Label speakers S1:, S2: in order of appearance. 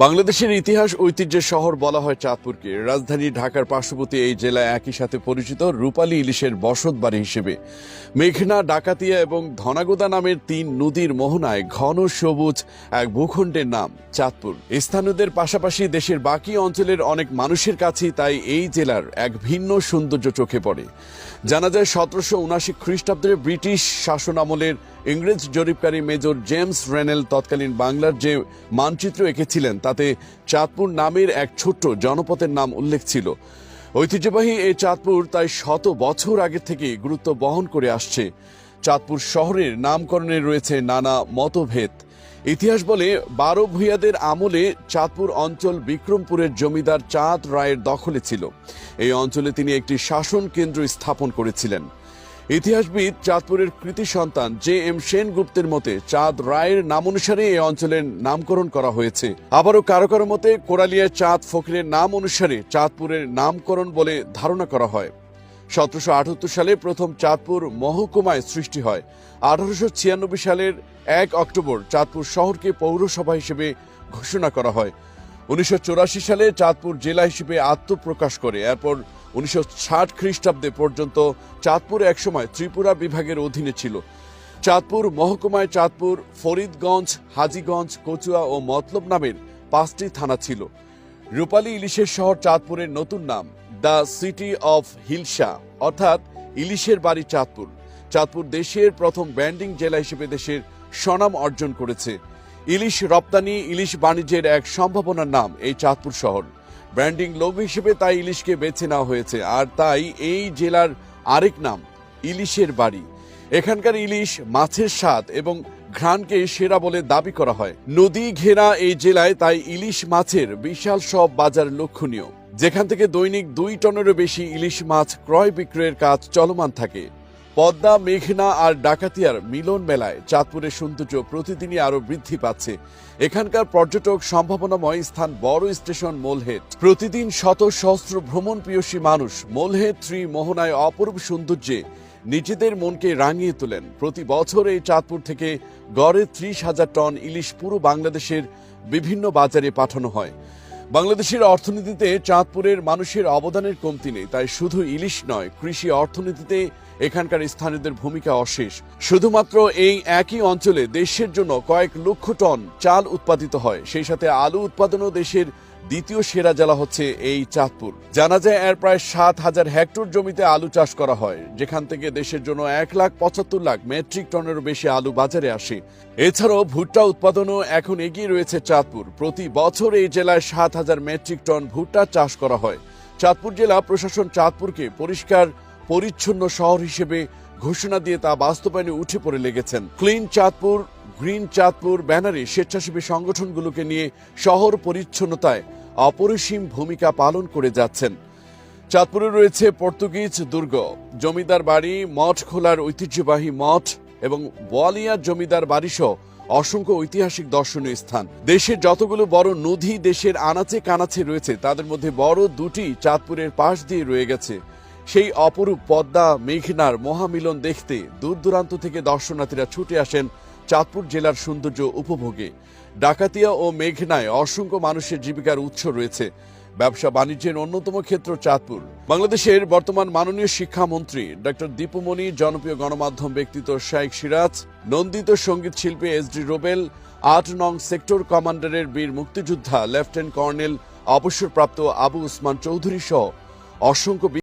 S1: বাংলাদেশের ইতিহাস ঐতিহ্যের শহর বলা হয় চাঁদপুরকে। রাজধানী ঢাকার পার্শ্ববর্তী এই জেলা একই সাথে পরিচিত রূপালী ইলিশের বসতবাড়ি হিসেবে। মেঘনা, ডাকাতিয়া এবং ধনাগোদা নামের তিন নদীর মোহনায় ঘন সবুজ এক ভূখণ্ডের নাম চাঁদপুর। স্থানীয়দের পাশাপাশি দেশের বাকি অঞ্চলের অনেক মানুষের কাছেই তাই এই জেলার এক ভিন্ন সৌন্দর্য চোখে পড়ে। জানা যায় 1779 খ্রিস্টাব্দের ব্রিটিশ শাসন আমলের ইংরেজ জরিপকারী মেজর জেমস রেনেল তৎকালীন বাংলার যে মানচিত্র এঁকেছিলেন তাতে চাঁদপুর নামের এক ছোট্ট জনপদের নাম উল্লেখ ছিল। ঐতিহ্যবাহী এই চাঁদপুর তাই শত বছর আগে থেকে গুরুত্ব বহন করে আসছে। চাঁদপুর শহরের নামকরণে রয়েছে নানা মতভেদ। ইতিহাস বলে 12 ভূঁইয়াদের আমলে চাঁদপুর অঞ্চল বিক্রমপুরের জমিদার চাঁদ রায়ের দখলে ছিল। এই অঞ্চলে তিনি একটি শাসন কেন্দ্র স্থাপন করেছিলেন। ইতিহাসবিদ চাঁদপুরের কৃতি সন্তান জে.এম. সেনগুপ্তের মতে চাঁদ রায়ের নামানুসারে এই অঞ্চলের নামকরণ করা হয়েছে। আবারও কারো কারো মতে কোরালিয়ায় চাঁদ ফকিরের নাম অনুসারে চাঁদপুরের নামকরণ বলে ধারণা করা হয়। 1778 সালে প্রথম চাঁদপুর মহকুমায় সৃষ্টি হয়। 1896 সালের 1 অক্টোবর চাঁদপুর শহরকে পৌরসভা হিসেবে ঘোষণা করা হয়। 1984 সালে চাঁদপুর জেলা হিসেবে আত্মপ্রকাশ করে। এরপর 1960 খ্রিস্টাব্দে পর্যন্ত চাঁদপুর একসময় ত্রিপুরা বিভাগের অধীনে ছিল। চাঁদপুর মহকুমায় চাঁদপুর, ফরিদগঞ্জ, হাজীগঞ্জ, কচুয়া ও মতলব নামের 5টি থানা ছিল। রূপালী ইলিশের শহর চাঁদপুরের নতুন নাম দ্য সিটি অফ হিলসা, অর্থাৎ ইলিশের বাড়ি চাঁদপুর। চাঁদপুর দেশের প্রথম ব্যান্ডিং জেলা হিসেবে দেশের স্বনাম অর্জন করেছে। ইলিশ রপ্তানি, ইলিশ বাণিজ্যের এক সম্ভাবনার নাম এই চাঁদপুর শহর। ব্র্যান্ডিং লোগো হিসেবে তাই ইলিশকে বেছে নেওয়া হয়েছে, আর তাই এই জেলার আরেক নাম ইলিশের বাড়ি। এখানকার ইলিশ মাছের স্বাদ এবং ঘ্রাণকে সেরা বলে দাবি করা হয়। নদী ঘেরা এই জেলায় তাই ইলিশ মাছের বিশাল সব বাজার লক্ষণীয়, যেখান থেকে দৈনিক 2 টনেরও বেশি ইলিশ মাছ ক্রয় বিক্রয়ের কাজ চলমান থাকে। পদ্মা, মেঘনা আর ডাকাতিয়ার মিলন মেলায় চাঁদপুরের সৌন্দর্য প্রতিদিনই আরো বৃদ্ধি পাচ্ছে। এখানকার পর্যটক সম্ভাবনাময় স্থান বড় স্টেশন মোলহেড। প্রতিদিন শত সহস্র ভ্রমণ প্রিয়সী মানুষ মোলহেড মোহনায় অপরূপ সৌন্দর্যে নিজেদের মনকে রাঙিয়ে তোলেন। প্রতি বছর এই চাঁদপুর থেকে গড়ে 30,000 টন ইলিশ পুরো বাংলাদেশের বিভিন্ন বাজারে পাঠানো হয়। বাংলাদেশের অর্থনীতিতে চাঁদপুরের মানুষের অবদানের কমতি নেই। তাই শুধু ইলিশ নয়, কৃষি অর্থনীতিতে এখানকার স্থানীয়দের ভূমিকা অশেষ। শুধুমাত্র এই একই অঞ্চলে দেশের জন্য কয়েক লক্ষ টন চাল উৎপাদিত হয়। সেই সাথে আলু উৎপাদনও দেশের দ্বিতীয় সেরা জেলা হচ্ছে এই চাঁদপুর। জানা যায় এর প্রায় 7,000 হেক্টর জমিতে আলু চাষ করা হয়, যেখান থেকে দেশের জন্য 1,75,00,000 মেট্রিক টনেরও বেশি আলু বাজারে আসে। এছাড়াও ভুট্টা উৎপাদনও এখন এগিয়ে রয়েছে চাঁদপুর। প্রতি বছর এই জেলায় 7,000 মেট্রিক টন ভুট্টা চাষ করা হয়। চাঁদপুর জেলা প্রশাসন চাঁদপুরকে পরিষ্কার পরিচ্ছন্ন শহর হিসেবে ঘোষণা দিয়ে তা বাস্তবায়নে উঠে পড়ে লেগেছেন। ক্লিন চাঁদপুর, গ্রিন চাঁদপুর ব্যানারে স্বেচ্ছাসেবী সংগঠনগুলোকে নিয়ে শহর পরিচ্ছন্নতায় অপরিসীম ভূমিকা পালন করে যাচ্ছেন। চাঁদপুরে রয়েছে পর্তুগিজ দুর্গ, জমিদার বাড়ি, মঠ খোলার ঐতিহ্যবাহী মঠ এবং বোয়ালিয়ার জমিদার বাড়িসহ অসংখ্য ঐতিহাসিক দর্শনীয় স্থান। দেশের যতগুলো বড় নদী দেশের আনাচে কানাচে রয়েছে, তাদের মধ্যে বড় 2টি চাঁদপুরের পাশ দিয়ে রয়ে গেছে। সেই অপরূপ পদ্মা মেঘনার মহামিলন দেখতে দূর দূরান্ত থেকে দর্শনার্থীরা ছুটে আসেন চাঁদপুর জেলার সৌন্দর্য উপভোগে। ডাকাতিয়া ও মেঘনায় অসংখ্য মানুষের জীবিকার উৎস রয়েছে। ব্যবসা বাণিজ্যের অন্যতম ক্ষেত্র চাঁদপুর। বাংলাদেশের বর্তমান মাননীয় শিক্ষামন্ত্রী ডক্টর দীপুমণি, জনপ্রিয় গণমাধ্যম ব্যক্তিত্ব শেখ সিরাজ, নন্দিত সঙ্গীত শিল্পী এস.ডি. রোবেল, 8 নং সেক্টর কমান্ডারের বীর মুক্তিযোদ্ধা লেফটেন্যান্ট কর্নেল অবসরপ্রাপ্ত আবু উসমান চৌধুরী সহ অসংখ্য